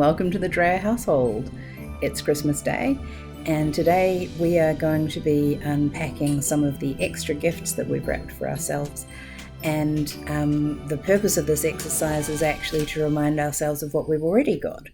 welcome to the Drayer household. It's Christmas Day, and today we are going to be unpacking some of the extra gifts that we've wrapped for ourselves. And the purpose of this exercise is actually to remind ourselves of what we've already got.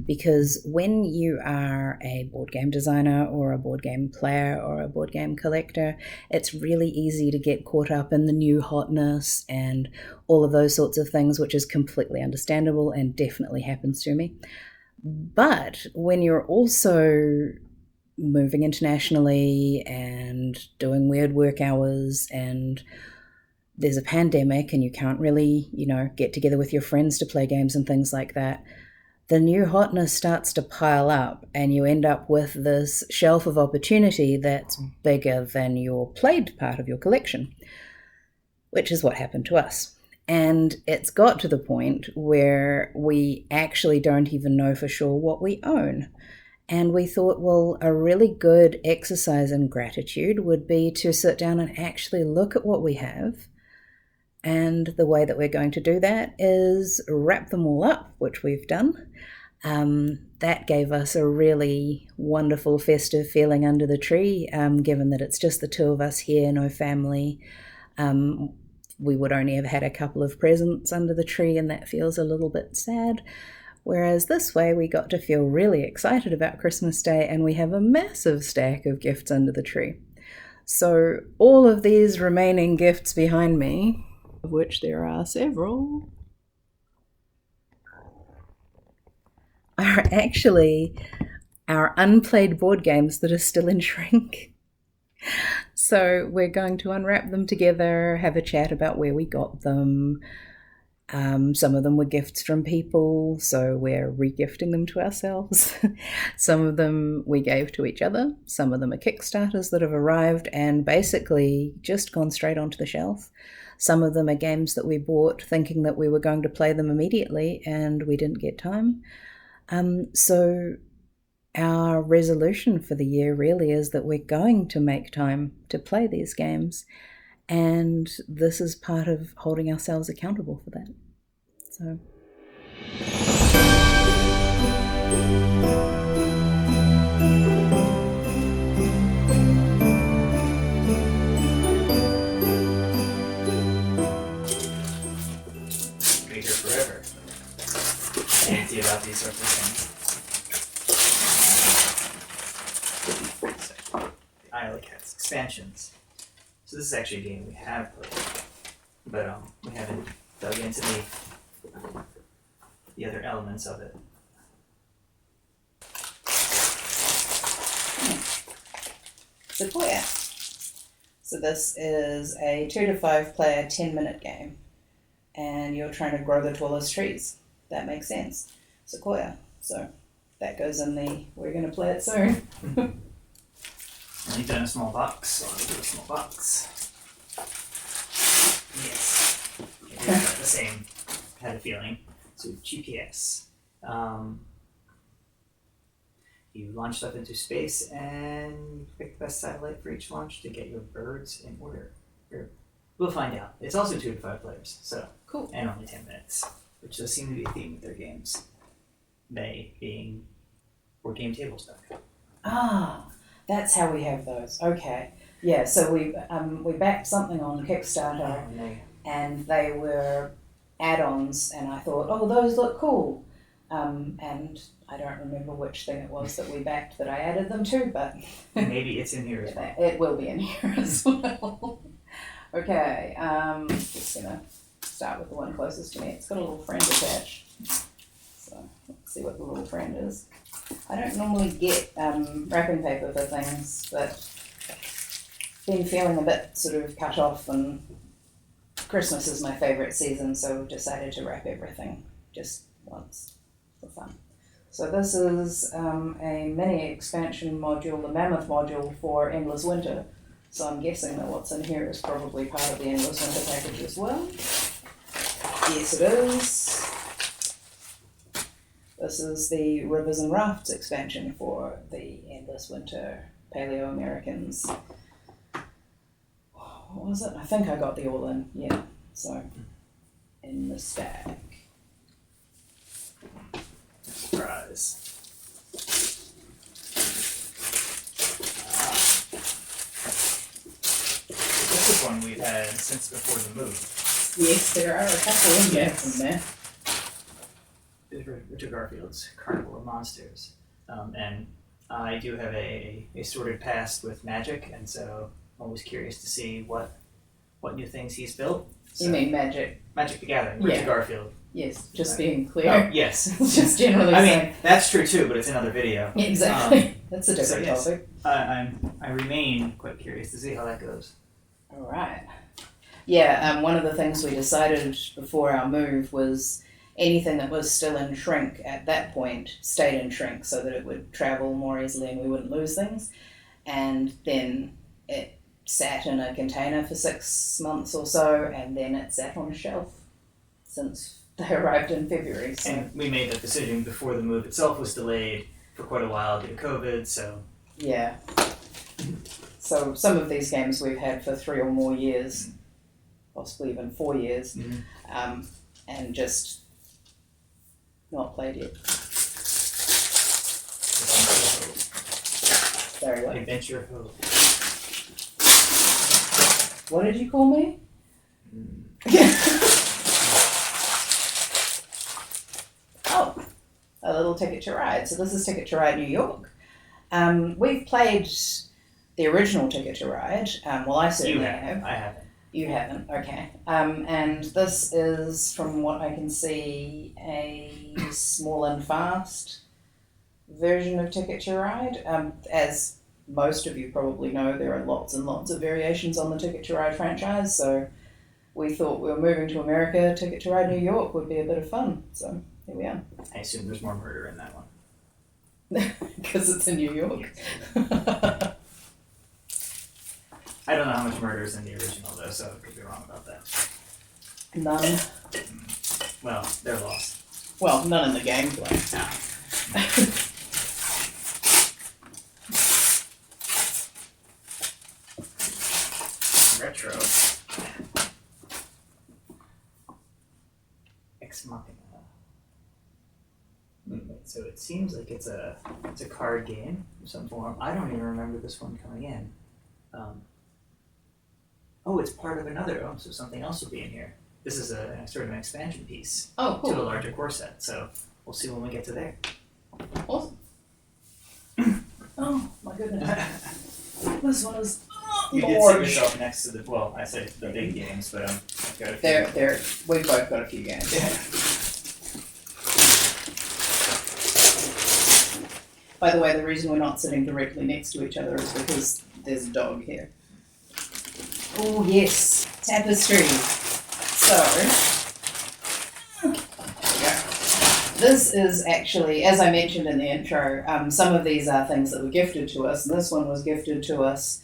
Because when you are a board game designer or a board game player or a board game collector, it's really easy to get caught up in the new hotness and all of those sorts of things, which is completely understandable and definitely happens to me. But when you're also moving internationally and doing weird work hours and there's a pandemic and you can't really, get together with your friends to play games and things like that, the new hotness starts to pile up and you end up with this shelf of opportunity that's bigger than your played part of your collection, which is what happened to us. And it's got to the point where we actually don't even know for sure what we own. And we thought, well, a really good exercise in gratitude would be to sit down and actually look at what we have. And the way that we're going to do that is wrap them all up, which we've done. That gave us a really wonderful festive feeling under the tree, given that it's just the two of us here, no family. We would only have had a couple of presents under the tree, and that feels a little bit sad. Whereas this way we got to feel really excited about Christmas Day, and we have a massive stack of gifts under the tree. So all of these remaining gifts behind me, of which there are several, are actually our unplayed board games that are still in shrink. So we're going to unwrap them together, have a chat about where we got them. Some of them were gifts from people, so we're re-gifting them to ourselves. Some of them we gave to each other. Some of them are Kickstarters that have arrived and basically just gone straight onto the shelf. Some of them are games that we bought thinking that we were going to play them immediately and we didn't get time. So our resolution for the year really is that we're going to make time to play these games, and this is part of holding ourselves accountable for that. So be here forever. Fancy about these sorts of things. So, the Isle of Cats expansions. So this is actually a game we have played, but we haven't dug into the other elements of it. Sequoia. So this is a 2 to 5 player 10-minute game, and you're trying to grow the tallest trees. That makes sense. Sequoia. So that goes in the we're going to play it soon. Only done a small box, so I'll do a small box. Yes. It is the same kind of feeling. So GPS. You launch stuff into space and pick the best satellite for each launch to get your birds in order. We'll find out. It's also 2 to 5 players, so cool. And only 10 minutes, which does seem to be a theme with their games. They being board game table stuff. Ah, that's how we have those. Okay. Yeah, so we backed something on Kickstarter, and they were add-ons, and I thought, oh, those look cool. And I don't remember which thing it was that we backed that I added them to, but maybe it's in here as well. It will be in here as well. Okay, just gonna start with the one closest to me. It's got a little friend attached. So let's see what the little friend is. I don't normally get wrapping paper for things, but been feeling a bit sort of cut off, and Christmas is my favourite season, so we've decided to wrap everything just once for fun. So this is a mini expansion module, the Mammoth module for Endless Winter. So I'm guessing that what's in here is probably part of the Endless Winter package as well. Yes, it is. This is the Rivers and Rafts expansion for the Endless Winter Paleo Americans. What was it? I think I got the all in, yeah. So, in the stack. surprise. This is one we've had since before the move. Yes, there are a couple of games in there. Richard Garfield's Carnival of Monsters. And I do have a sordid past with magic, and so I'm always curious to see what new things he's built. So, You mean Magic? Magic the Gathering, Richard Yeah. Garfield. Yes, just being clear. Oh, yes. Just generally I saying. mean, that's true too, but it's another video. Yeah, exactly. That's a different yes. topic. I remain quite curious to see how that goes. All right. Yeah, one of the things we decided before our move was anything that was still in shrink at that point stayed in shrink so that it would travel more easily and we wouldn't lose things. And then it sat in a container for 6 months or so, and then it sat on a shelf since they arrived in February. So. And we made that decision before the move itself was delayed for quite a while due to COVID, so... Yeah. So some of these games we've had for 3 or more years, possibly even 4 years, and just not played yet. Very well. Adventure Hope. What did you call me? Oh, a little Ticket to Ride. So this is Ticket to Ride New York. We've played the original Ticket to Ride. Well, I certainly have. I haven't. You haven't, okay. And this is, from what I can see, a small and fast version of Ticket to Ride. As most of you probably know, there are lots and lots of variations on the Ticket to Ride franchise, so we thought we were moving to America, Ticket to Ride New York would be a bit of fun, so here we are. I assume there's more murder in that one. Because it's in New York. I don't know how much murder is in the original, though, so I could be wrong about that. None. Well, they're lost. Well, none in the gameplay. Retro. Ex Machina. So it seems like it's a card game of some form. I don't even remember this one coming in. Oh, it's part of another. Oh, so something else will be in here. This is a sort of an expansion piece Oh, cool. to a larger core set. So we'll see when we get to there. Awesome. Oh, my goodness. This one is You did sit yourself next to the. Well, I said the big games, but I've got a few. We've both got a few games. Yeah. By the way, the reason we're not sitting directly next to each other is because there's a dog here. Oh yes, tapestry. So, there we go. This is actually, as I mentioned in the intro, some of these are things that were gifted to us. And this one was gifted to us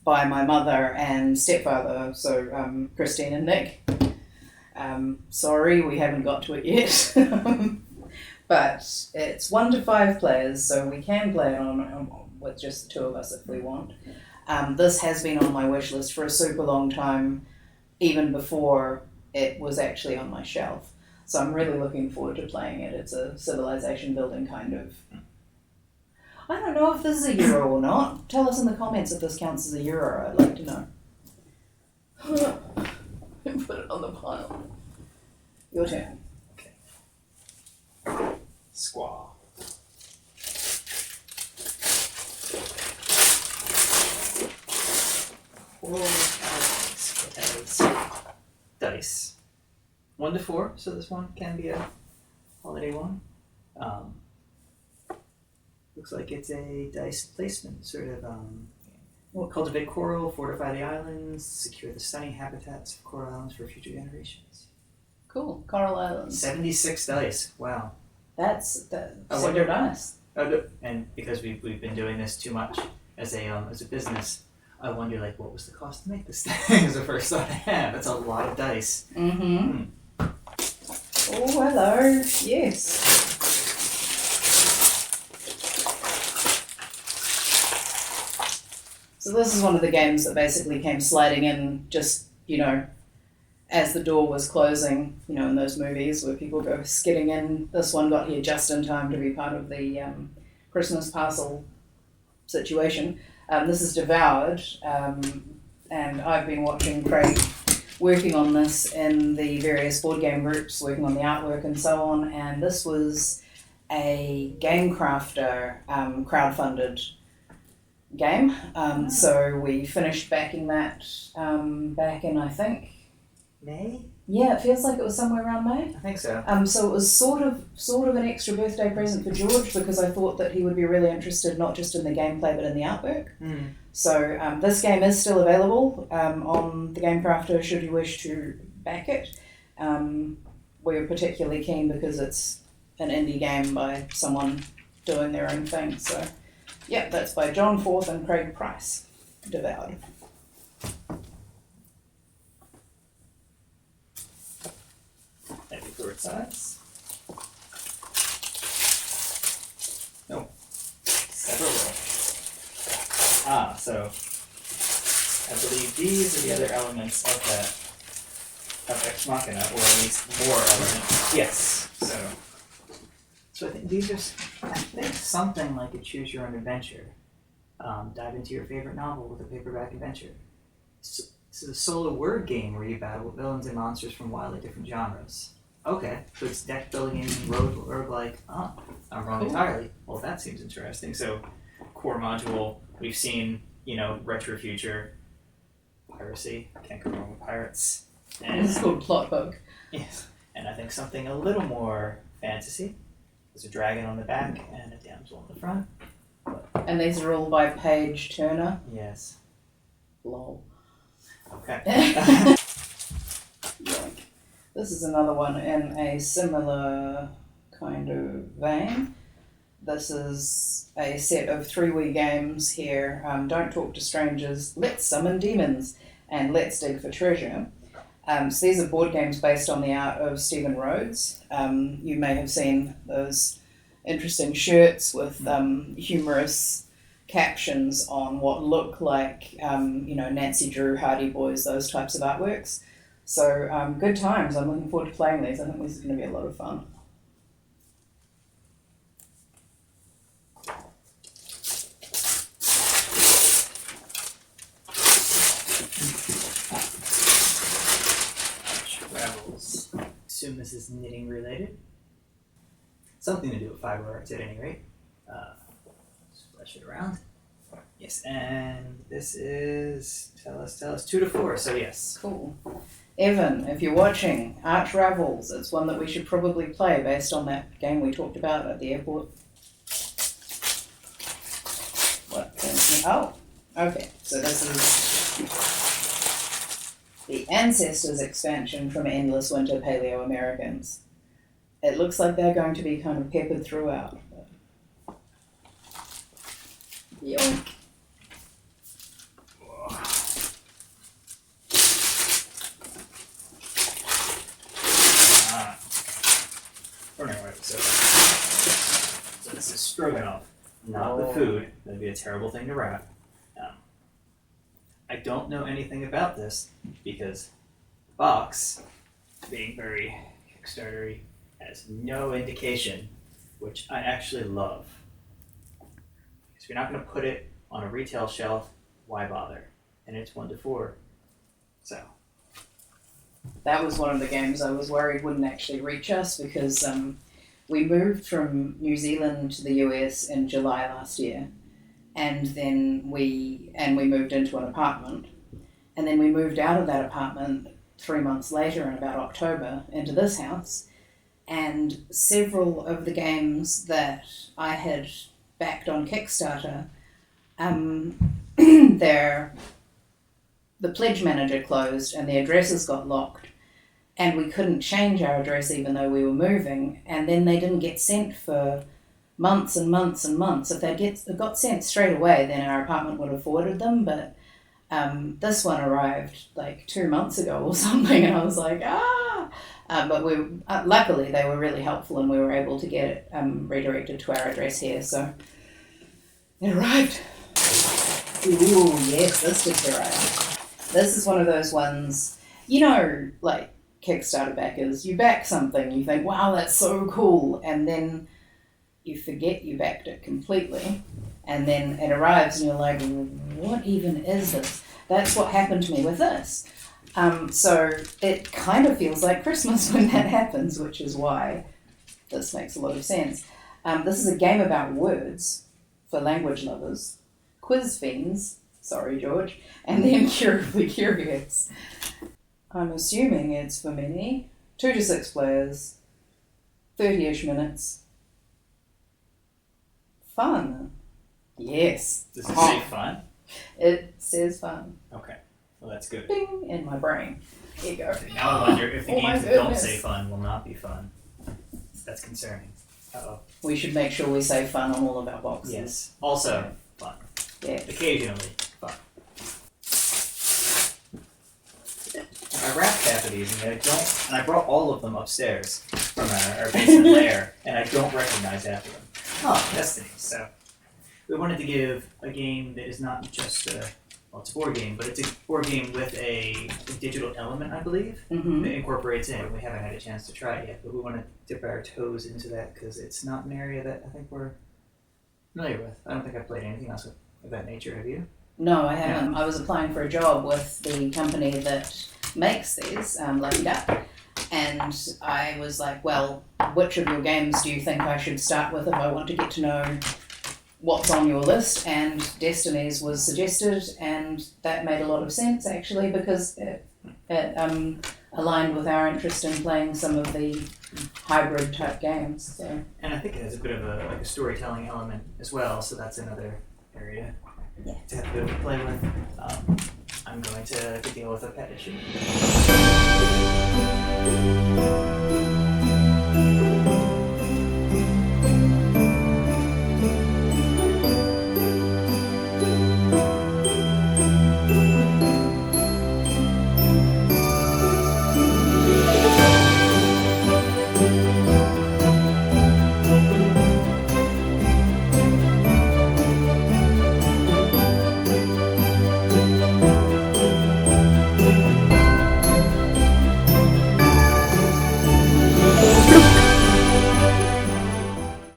by my mother and stepfather, so Christine and Nick. Sorry, we haven't got to it yet. But it's 1 to 5 players, so we can play it on with just the 2 of us if we want. This has been on my wish list for a super long time, even before it was actually on my shelf. So I'm really looking forward to playing it. It's a civilization building kind of... I don't know if this is a Euro or not. Tell us in the comments if this counts as a Euro. I'd like to know. Put it on the pile. Your turn. Squaw. Dice. 1 to 4, so this one can be a holiday one. Looks like it's a dice placement, sort of cultivate coral, fortify the islands, secure the stunning habitats of coral islands for future generations. Cool. Coral Islands. 76 dice. Wow. That's I super wonder- nice. And because we've been doing this too much as a business, I wonder like what was the cost to make this thing? Is the first thought I had. That's a lot of dice. Mm-hmm. Oh, hello. Yes. So this is one of the games that basically came sliding in just, as the door was closing, you know, in those movies where people go skidding in, this one got here just in time to be part of the Christmas parcel situation. This is Devoured, and I've been watching Craig working on this in the various board game groups, working on the artwork and so on, and this was a Game Crafter crowdfunded game. So we finished backing that back in, I think, May? Yeah, it feels like it was somewhere around May. I think so. So it was sort of an extra birthday present for George, because I thought that he would be really interested not just in the gameplay but in the artwork. Mm. So this game is still available on the Game Crafter should you wish to back it. We're particularly keen because it's an indie game by someone doing their own thing. So yeah, that's by John Forth and Craig Price. Devoured. Maybe third sides. No. Several. So I believe these are the other elements of that of Ex Machina, or at least more elements. Yes. So I think these are something like a choose your own adventure. Dive into your favorite novel with a paperback adventure. This is a solo word game where you battle villains and monsters from wildly different genres. Okay, so it's deck building and roguelike. Oh, I'm wrong entirely. Well, that seems interesting. So, core module, we've seen, retro future, piracy, can't go wrong with pirates. And this is called Plot Book. Yes, and I think something a little more fantasy. There's a dragon on the back and a damsel on the front. And these are all by Paige Turner. Yes. Lol. Okay. This is another one in a similar kind of vein. This is a set of 3 Wii games here. Don't Talk to Strangers, Let's Summon Demons, and Let's Dig for Treasure. So these are board games based on the art of Stephen Rhodes. You may have seen those interesting shirts with humorous captions on what look like, Nancy Drew, Hardy Boys, those types of artworks. So good times. I'm looking forward to playing these. I think this is going to be a lot of fun. Travels. Assume this is knitting related. Something to do with fiber arts at any rate. Splash it around. Yes, and this is, tell us, 2 to 4, so yes. Cool. Evan, if you're watching, Arch Ravels, it's one that we should probably play based on that game we talked about at the airport. Oh, okay, so this is the Ancestors expansion from Endless Winter Paleo Americans. It looks like they're going to be kind of peppered throughout. Yoink. So this is stroganoff, not the food. That'd be a terrible thing to wrap. I don't know anything about this because the box, being very Kickstarter-y, has no indication, which I actually love. Because you're not going to put it on a retail shelf, why bother? And it's 1 to 4. So. That was one of the games I was worried wouldn't actually reach us because we moved from New Zealand to the US in July last year, and then we moved into an apartment, and then we moved out of that apartment 3 months later in about October into this house, and several of the games that I had backed on Kickstarter, the pledge manager closed and the addresses got locked, and we couldn't change our address even though we were moving, and then they didn't get sent for months and months and months. If they got sent straight away, then our apartment would have forwarded them, but this one arrived like 2 months ago or something, and I was like, but luckily they were really helpful and we were able to get it redirected to our address here, so it arrived. Ooh, yes, this did arrive. This is one of those ones, you know, like Kickstarter backers, you back something, you think, wow, that's so cool, and then you forget you backed it completely, and then it arrives and you're like, what even is this? That's what happened to me with this. So it kind of feels like Christmas when that happens, which is why this makes a lot of sense. This is a game about words for language lovers, quiz fiends, sorry George, and the incurably curious. I'm assuming it's for many, 2 to 6 players, 30-ish minutes. Fun. Yes. Does it say fun? It says fun. Okay. Well, that's good. Bing, in my brain. Here you go. Now I wonder if the Oh my games that don't goodness. say fun will not be fun. That's concerning. Uh-oh. We should make sure we say fun on all of our boxes. Yes. Also, fun. Yeah. Occasionally, fun. I wrapped half of these and I brought all of them upstairs from our basement lair, and I don't recognize half of them. Oh, Destiny. So, we wanted to give a game that is not just it's a board game, but it's a board game with a digital element, I believe, Mm-hmm. that incorporates in. We haven't had a chance to try it yet, but we want to dip our toes into that because it's not an area that I think we're familiar with. I don't think I've played anything else of that nature. Have you? No, I haven't. I was applying for a job with the company that makes these, Lucky Duck, and I was like, well, which of your games do you think I should start with if I want to get to know what's on your list? And Destiny's was suggested, and that made a lot of sense actually because it aligned with our interest in playing some of the hybrid type games. So. And I think it has a bit of a storytelling element as well, so that's another area to have a bit of a play with. I'm going to deal with a pet issue.